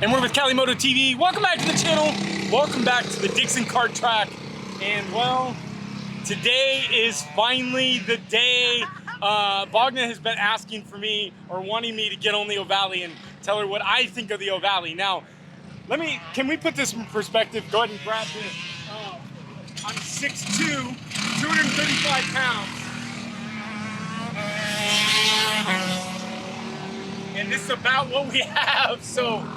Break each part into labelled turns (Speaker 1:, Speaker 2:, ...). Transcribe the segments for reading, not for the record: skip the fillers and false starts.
Speaker 1: and we're with Cali Moto TV. Welcome back to the channel. Welcome back to the Dixon Kart Track. And well, today is finally the day. Bogna has been asking for me or wanting me to get on the Ohvale and tell her what I think of the Ohvale. Now, can we put this in perspective? Go ahead and grab this. I'm 6'2", 235 pounds. And this is about what we have, so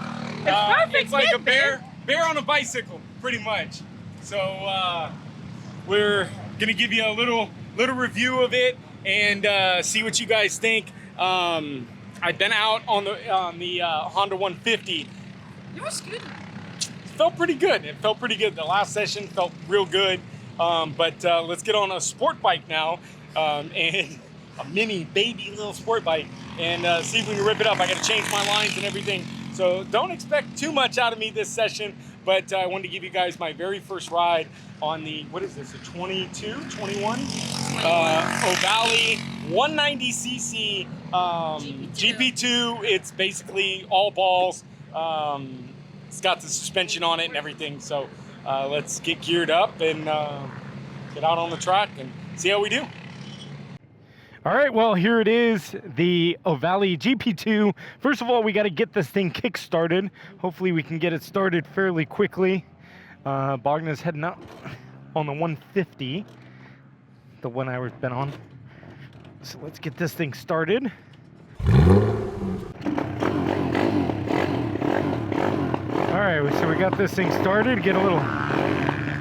Speaker 1: it's like a bear on a bicycle, pretty much. So we're gonna give you a little review of it and see what you guys think. I've been out on the Honda 150.
Speaker 2: It was good.
Speaker 1: It felt pretty good. It felt pretty good. The last session felt real good. But let's get on a sport bike now, and a mini baby little sport bike, and see if we can rip it up. I got to change my lines and everything. So don't expect too much out of me this session, but I wanted to give you guys my very first ride on the, what is this, a 21? Ohvale 190cc GP2. It's basically all balls. It's got the suspension on it and everything. So let's get geared up and get out on the track and see how we do. All right, well, here it is, the Ohvale GP2. First of all, we got to get this thing kick-started. Hopefully we can get it started fairly quickly. Bogna's heading up on the 150, the one I've been on. So let's get this thing started. All right, so we got this thing started, get a little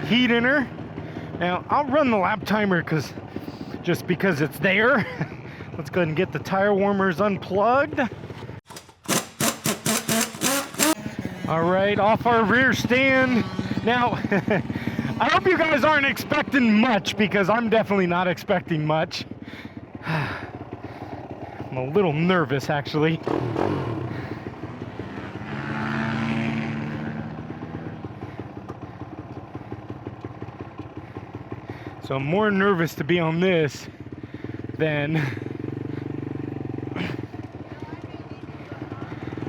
Speaker 1: heat in her. Now, I'll run the lap timer just because it's there. Let's go ahead and get the tire warmers unplugged. All right, off our rear stand. Now, I hope you guys aren't expecting much, because I'm definitely not expecting much. I'm a little nervous, actually. So I'm more nervous to be on this than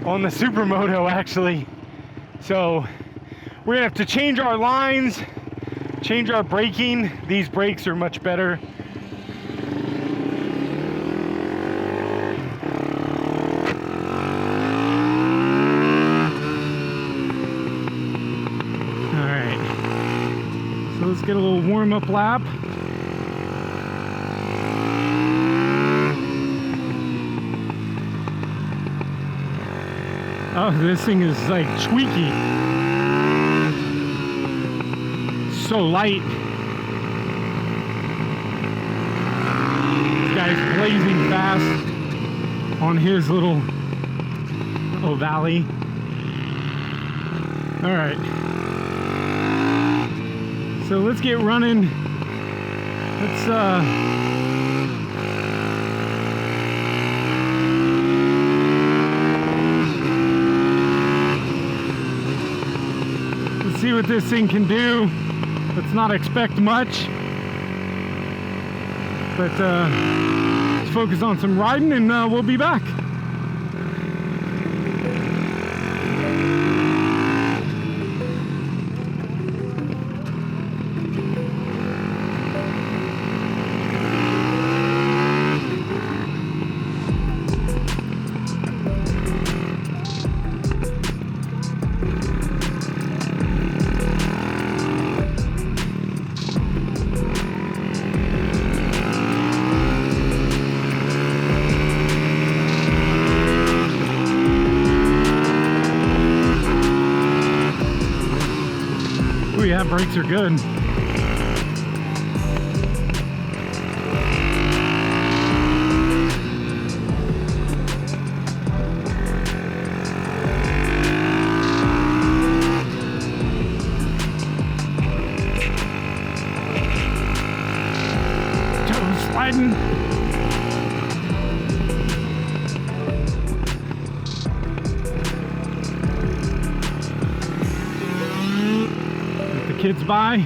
Speaker 1: on the Supermoto, actually. So we're gonna have to change our lines, change our braking. These brakes are much better. All right, so let's get a little warm-up lap. Oh, this thing is like squeaky. So light. This guy's blazing fast on his little Ohvale. All right. So let's get running. Let's see what this thing can do. Let's not expect much, but let's focus on some riding, and we'll be back. Yeah, brakes are good. Toes sliding. Kids by.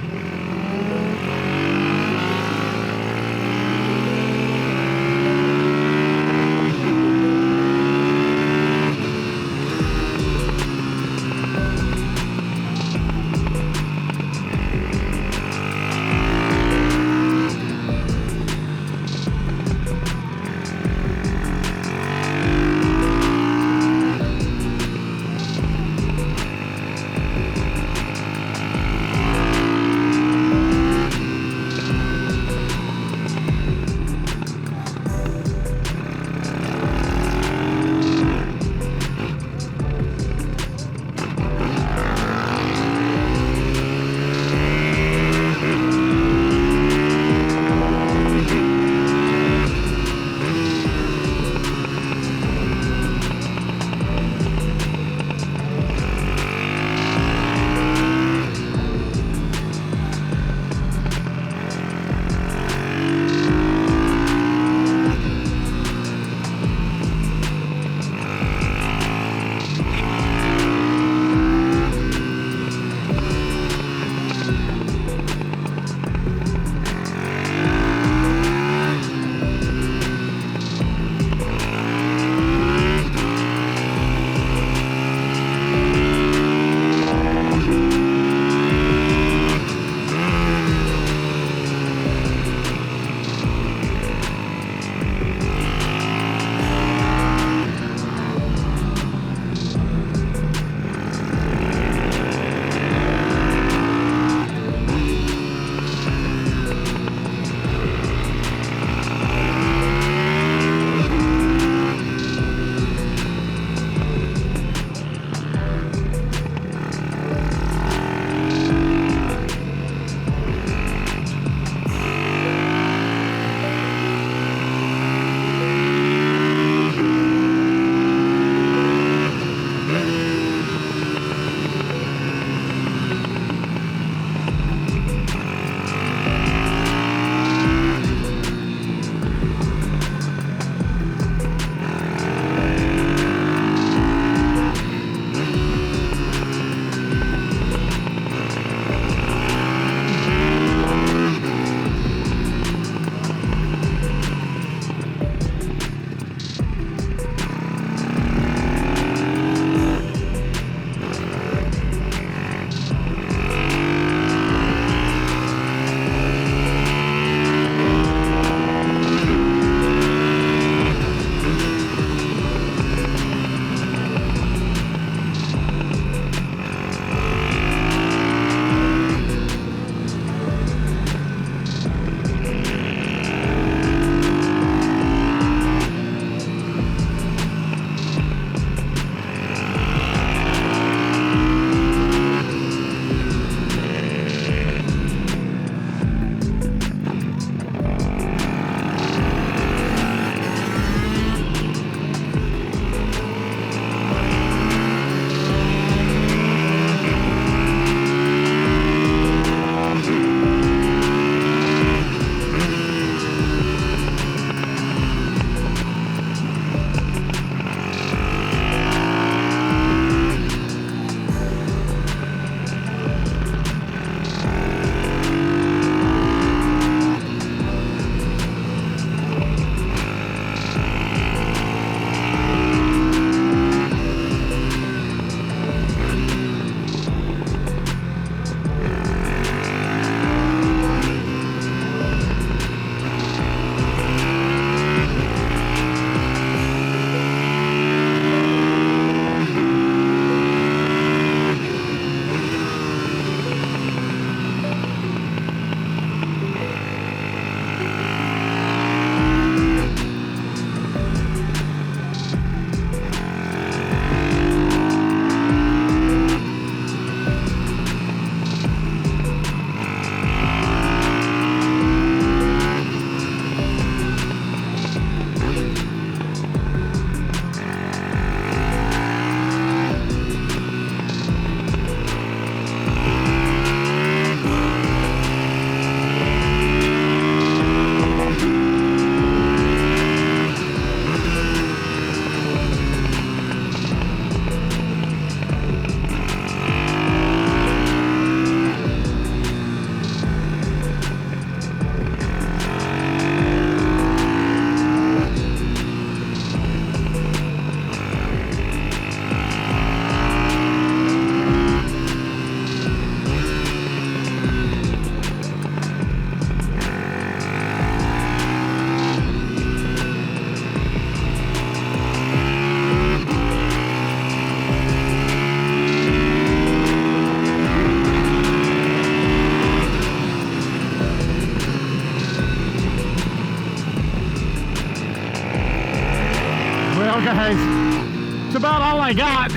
Speaker 2: all I got.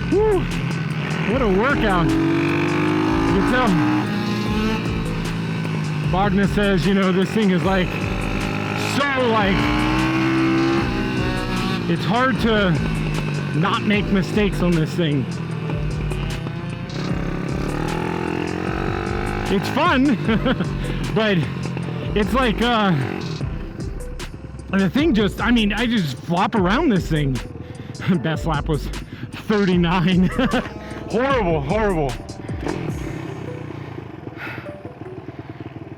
Speaker 2: Whew, what a workout. You can tell. Wagner says, you know, this thing is like, so like, it's hard to not make mistakes on this thing. It's fun, but it's like, the thing just, I mean, I just flop around this thing. Best lap was 39. Horrible, horrible.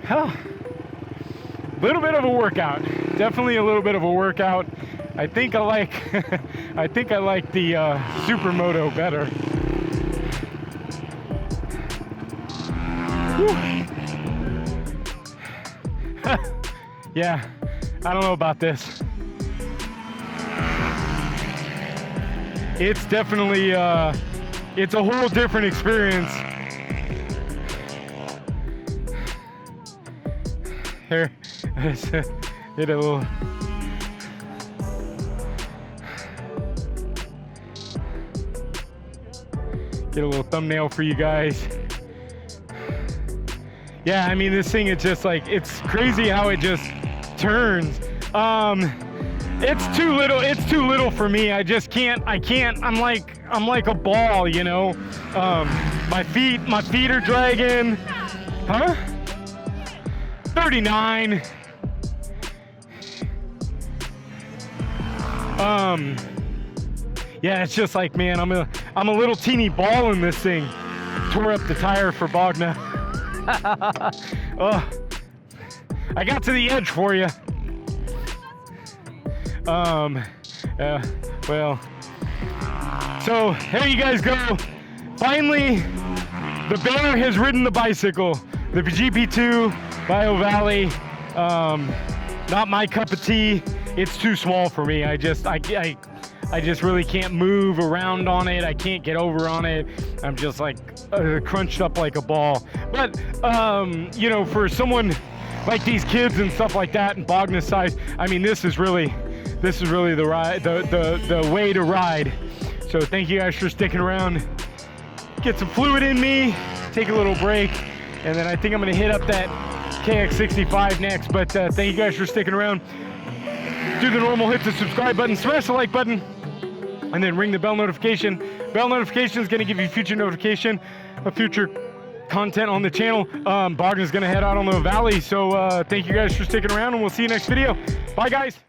Speaker 2: Hell, a little bit of a workout. Definitely a little bit of a workout. I think I like, I think I like the Supermoto better. Yeah, I don't know about this. It's definitely, it's a whole different experience. Here, hit a little. Get a little thumbnail for you guys. Yeah, I mean, this thing, it's just like, it's crazy how it just turns. It's too little for me. I just can't, I'm like a ball, you know? My feet are dragging. Huh? 39. Yeah, it's just like, man, I'm a little teeny ball in this thing. Tore up the tire for Bogna. Oh, I got to the edge for you. Well, so here you guys go. Finally, the bear has ridden the bicycle. The GP2 by Ohvale. Not my cup of tea. It's too small for me. I just really can't move around on it. I can't get over on it. I'm just like crunched up like a ball. But you know, for someone like these kids and stuff like that, and Bogna's size, I mean, this is really the ride, the way to ride. So thank you guys for sticking around. Get some fluid in me, take a little break, and then I think I'm gonna hit up that KX65 next. But thank you guys for sticking around. Do the normal, hit the subscribe button, smash the like button, and then ring the bell notification. Bell notification is going to give you future notification of future content on the channel. Bogna's going to head out on the Ohvale, so thank you guys for sticking around, and we'll see you next video. Bye, guys.